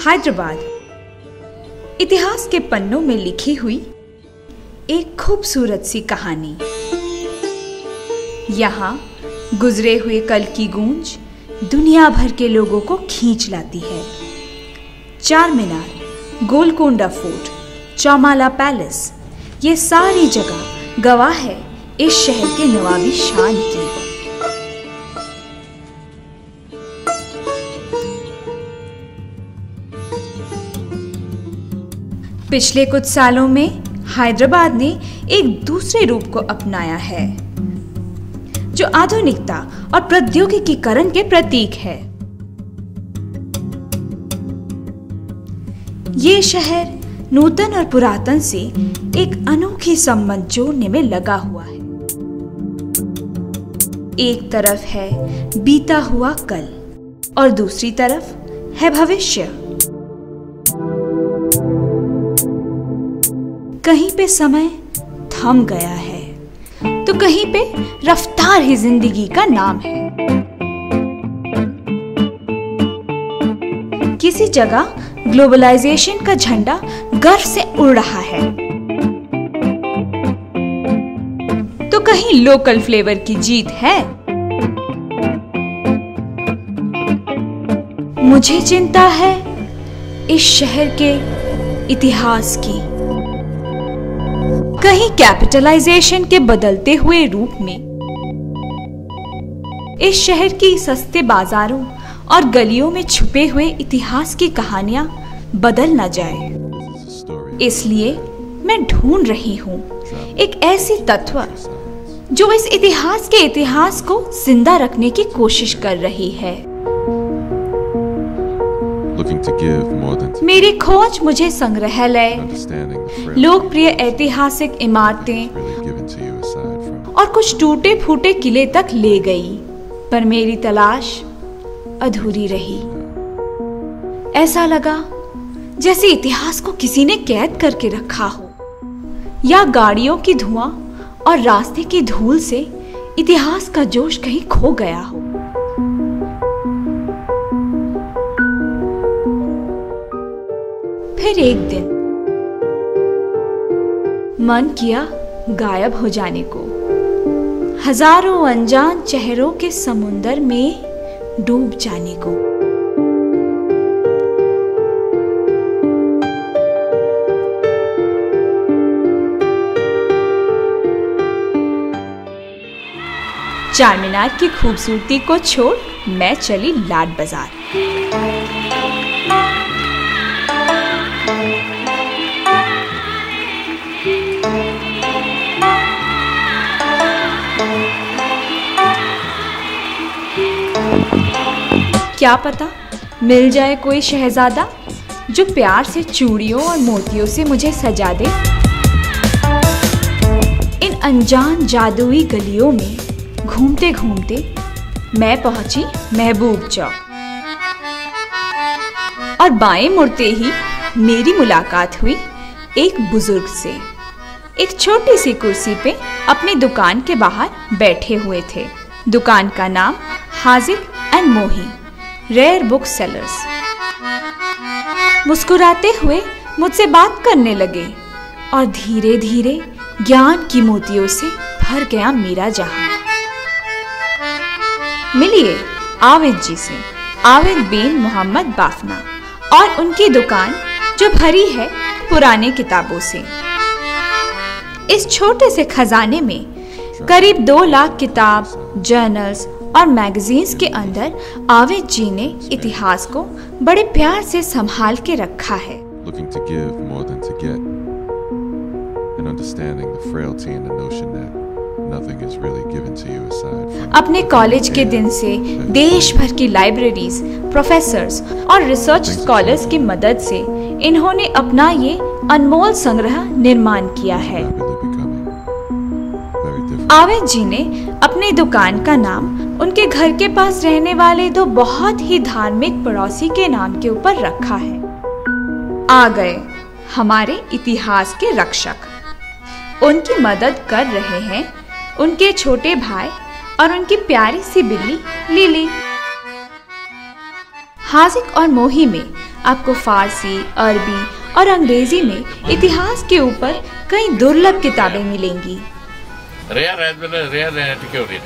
हैदराबाद इतिहास के पन्नों में लिखी हुई एक खूबसूरत सी कहानी। यहाँ गुजरे हुए कल की गूंज दुनिया भर के लोगों को खींच लाती है। चार मीनार, गोलकोंडा फोर्ट, चौमाला पैलेस, ये सारी जगह गवाह है इस शहर के नवाबी शान की। पिछले कुछ सालों में हैदराबाद ने एक दूसरे रूप को अपनाया है जो आधुनिकता और प्रौद्योगिकीकरण के प्रतीक है। ये शहर नूतन और पुरातन से एक अनोखी संबंध जोड़ने में लगा हुआ है। एक तरफ है बीता हुआ कल और दूसरी तरफ है भविष्य। कहीं पे समय थम गया है तो कहीं पे रफ्तार ही जिंदगी का नाम है। किसी जगह ग्लोबलाइजेशन का झंडा गर्व से उड़ रहा है तो कहीं लोकल फ्लेवर की जीत है। मुझे चिंता है इस शहर के इतिहास की। कहीं कैपिटलाइजेशन के बदलते हुए रूप में इस शहर की सस्ते बाजारों और गलियों में छुपे हुए इतिहास की कहानियां बदल न जाए। इसलिए मैं ढूंढ रही हूं एक ऐसी तत्व जो इस इतिहास को जिंदा रखने की कोशिश कर रही है। मेरी खोज मुझे संग्रहालय, लोकप्रिय ऐतिहासिक इमारतें और कुछ टूटे फूटे किले तक ले गई, पर मेरी तलाश अधूरी रही। ऐसा लगा जैसे इतिहास को किसी ने कैद करके रखा हो या गाड़ियों की धुआं और रास्ते की धूल से इतिहास का जोश कहीं खो गया हो। फिर एक दिन मन किया गायब हो जाने को, हजारों अनजान चेहरों के समुंदर में डूब जाने को। चार मीनार की खूबसूरती को छोड़ मैं चली लाड बाजार। क्या पता मिल जाए कोई शहजादा जो प्यार से चूड़ियों और मोतियों से मुझे सजा दे। इन अनजान जादुई गलियों में घूमते घूमते मैं पहुंची महबूब चौक और बाएं मुड़ते ही मेरी मुलाकात हुई एक बुजुर्ग से। एक छोटी सी कुर्सी पे अपनी दुकान के बाहर बैठे हुए थे। दुकान का नाम हाजिक एंड मोही, रेयर बुक सेलर्स। मुस्कुराते हुए मुझसे बात करने लगे और धीरे धीरे ज्ञान की मोतियों से भर गया मेरा जहां। मिलिए आविद जी से, आविद बिन मोहम्मद बाफना, और उनकी दुकान जो भरी है पुराने किताबों से। इस छोटे से खजाने में करीब 2 लाख किताब, जर्नल्स और मैगजीन्स के अंदर आविद जी ने इतिहास को बड़े प्यार से संभाल के रखा है। अपने कॉलेज के दिन से देश भर की लाइब्रेरीज, प्रोफेसर्स और रिसर्च स्कॉलर्स की मदद से इन्होंने अपना ये अनमोल संग्रह निर्माण किया है। आविद जी ने अपनी दुकान का नाम उनके घर के पास रहने वाले 2 बहुत ही धार्मिक पड़ोसी के नाम के ऊपर रखा है। आ गए हमारे इतिहास के रक्षक। उनकी मदद कर रहे हैं उनके छोटे भाई और उनकी प्यारी सी बिल्ली लिली। हाजिक और मोही में आपको फारसी, अरबी और अंग्रेजी में इतिहास के ऊपर कई दुर्लभ किताबें मिलेंगी। Rare as well as rare and antiquarian.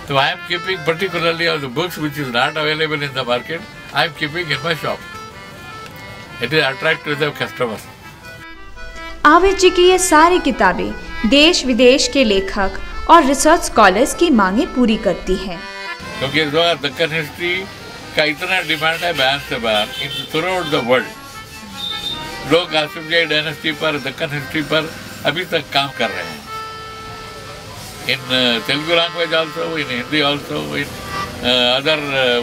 So I am keeping particularly all the books which is not available in the market, I am keeping in my shop. It is attractive to the customers. आवेद जी की ये सारी किताबें देश विदेश के लेखक और research scholars की मांगे पूरी करती हैं। क्योंकि इस बार दक्कन हिस्ट्री का इतना डिमांड है बयान से बाहर इन थ्रूआउट द वर्ल्ड। लोग आसिफ जाही डायनेस्टी पर, दक्कन हिस्ट्री पर अभी तक काम कर रहे हैं। In Telugu language also, in Hindi also, in other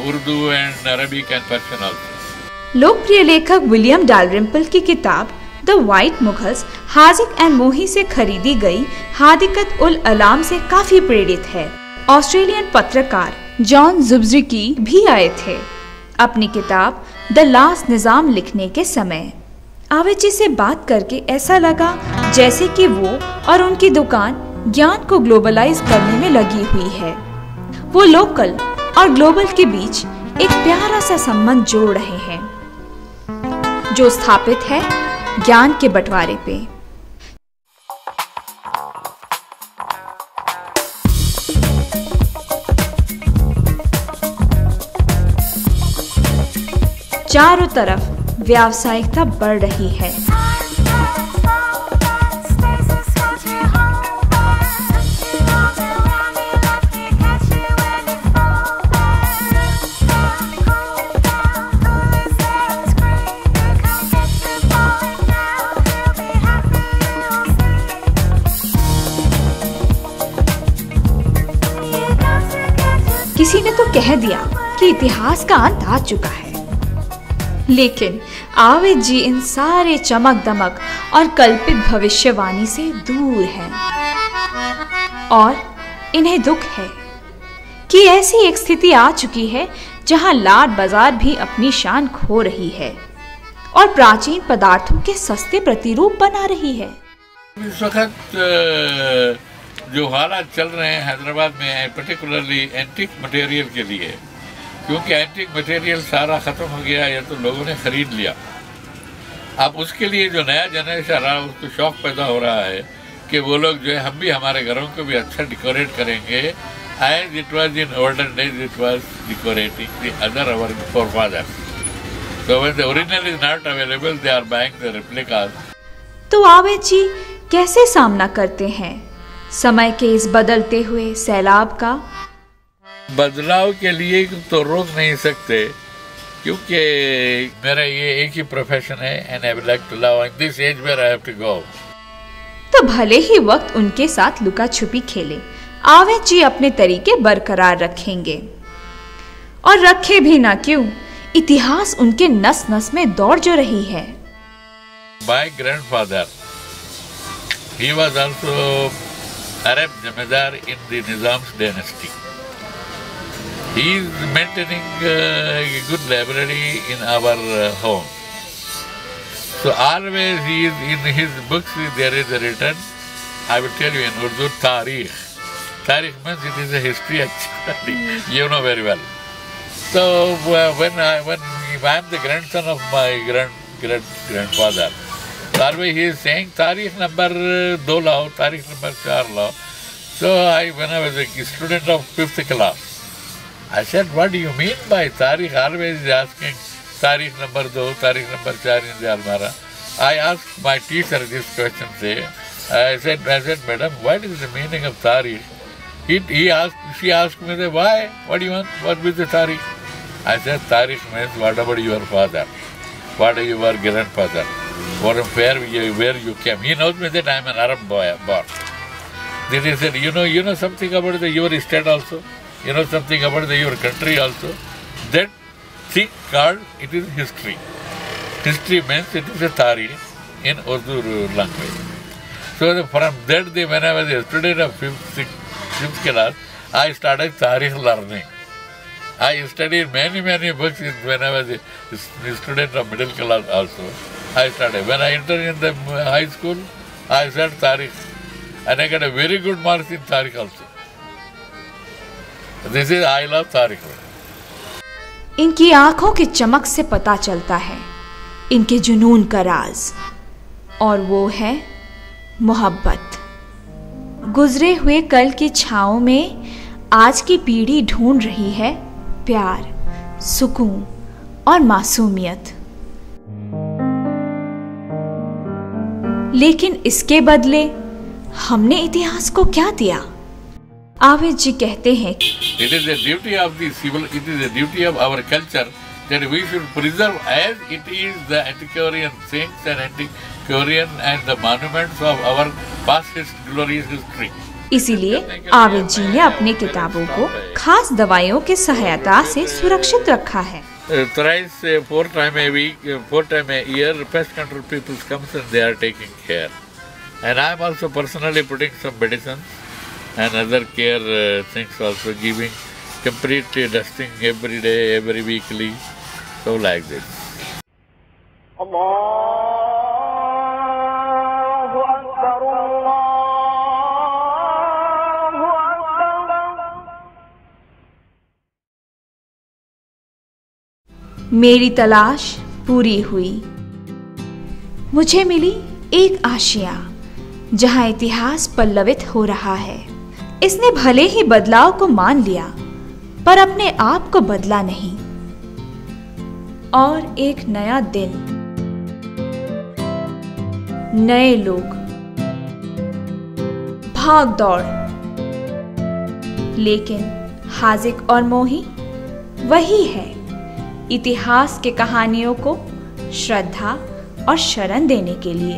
Urdu and Arabic and Persian also. लोकप्रिय लेखक विलियम डालरिम्पल की किताब the White Mughals Hazik and Mohi से खरीदी गई हादिकत उल अलाम से काफी प्रेरित है। ऑस्ट्रेलियन पत्रकार जॉन जुब्रिकी भी आए थे अपनी किताब द लास्ट निजाम लिखने के समय। आवेद जी से बात करके ऐसा लगा जैसे कि वो और उनकी दुकान ज्ञान को ग्लोबलाइज करने में लगी हुई है। वो लोकल और ग्लोबल के बीच एक प्यारा सा संबंध जोड़ रहे हैं जो स्थापित है ज्ञान के बंटवारे पे। चारों तरफ व्यावसायिकता बढ़ रही है। किसी ने तो कह दिया कि इतिहास का अंत आ चुका है, लेकिन आवेद जी इन सारे चमक दमक और कल्पित भविष्यवाणी से दूर हैं और इन्हें दुख है कि ऐसी एक स्थिति आ चुकी है जहां लाट बाजार भी अपनी शान खो रही है और प्राचीन पदार्थों के सस्ते प्रतिरूप बना रही है। इस वक्त जो हालात चल रहे हैं हैदराबाद में पर्टिकुलरली एंटीक मटेरियल के लिए, क्योंकि एंटीक मटेरियल सारा ख़त्म हो गया या तो लोगों ने ख़रीद लिया। अब उसके लिए जो नया जनरेशन रहा उसको शौक़ पैदा हो रहा है कि वो लोग जो है हम भी हमारे घरों को भी अच्छा डेकोरेट करेंगे as it was in olden days it was decorating the other our forefathers. So when the original is not available they are buying the replicas. तो आवेद जी कैसे सामना करते हैं समय के इस बदलते हुए सैलाब का? बदलाव के लिए तो रोक नहीं सकते क्योंकि मेरा ये एक ही प्रोफेशन है and I would like to love in this age where I have to go. तो भले ही वक्त उनके साथ लुका छुपी खेले, आवेद जी अपने तरीके बरकरार रखेंगे। और रखे भी ना क्यों, इतिहास उनके नस नस में दौड़ जो रही है। My grandfather he was also Arab Jamidar in the Nizam's dynasty. He is maintaining a good library in our home. So always he is in his books there is a written, I will tell you in Urdu, Tarikh. Tarikh means it is a history actually. You know very well. So when I am the grandson of my grandfather, always he is saying Tarikh number 2 lao, Tarikh number 4 lao. So when I was a student of 5th class, I said, what do you mean by Tarikh? Always is asking Tarikh number 2, Tarikh number 4 in the almara. I asked my teacher this question. I said, madam, what is the meaning of Tarikh? She asked me, why? What do you want? What is the Tarikh? I said, Tarikh means what about your father? What are your grandfather? Where you came. He knows me that I am an Arab boy born. Then he said, you know something about your state also? You know something about your country also? That thing called, it is history. History means it is a Tarikh in Urdu language. So from that day, when I was a student of 5th class, I started Tarikh learning. I studied many books when I was a student of middle class also. I started. When I entered in the high school, I said Tarikh. And I got a very good marks in Tarikh also. This is, I love Tarikh. इनकी आंखों की चमक से पता चलता है इनके जुनून का राज, और वो है मोहब्बत। गुजरे हुए कल की छाँव में आज की पीढ़ी ढूंढ रही है प्यार, सुकून और मासूमियत। लेकिन इसके बदले हमने इतिहास को क्या दिया? आवेद जी कहते हैं, It is the duty of the civil, it is the duty of our culture that we should preserve as it is the antiquarian things and antiquarian and the monuments of our past glorious history. इसीलिए आवेद जी ने अपनी किताबों को खास दवाइयों की सहायता से सुरक्षित रखा है। Thrice, 4 times a week, 4 times a year, pest control people comes and they are taking care. And I am also personally putting some medicines and other care things, also giving complete dusting every day, every weekly, so like this. मेरी तलाश पूरी हुई। मुझे मिली एक आशिया जहां इतिहास पल्लवित हो रहा है। इसने भले ही बदलाव को मान लिया पर अपने आप को बदला नहीं। और एक नया दिन, नए लोग, भाग दौड़, लेकिन हाजिक और मोही वही है, इतिहास के कहानियों को श्रद्धा और शरण देने के लिए।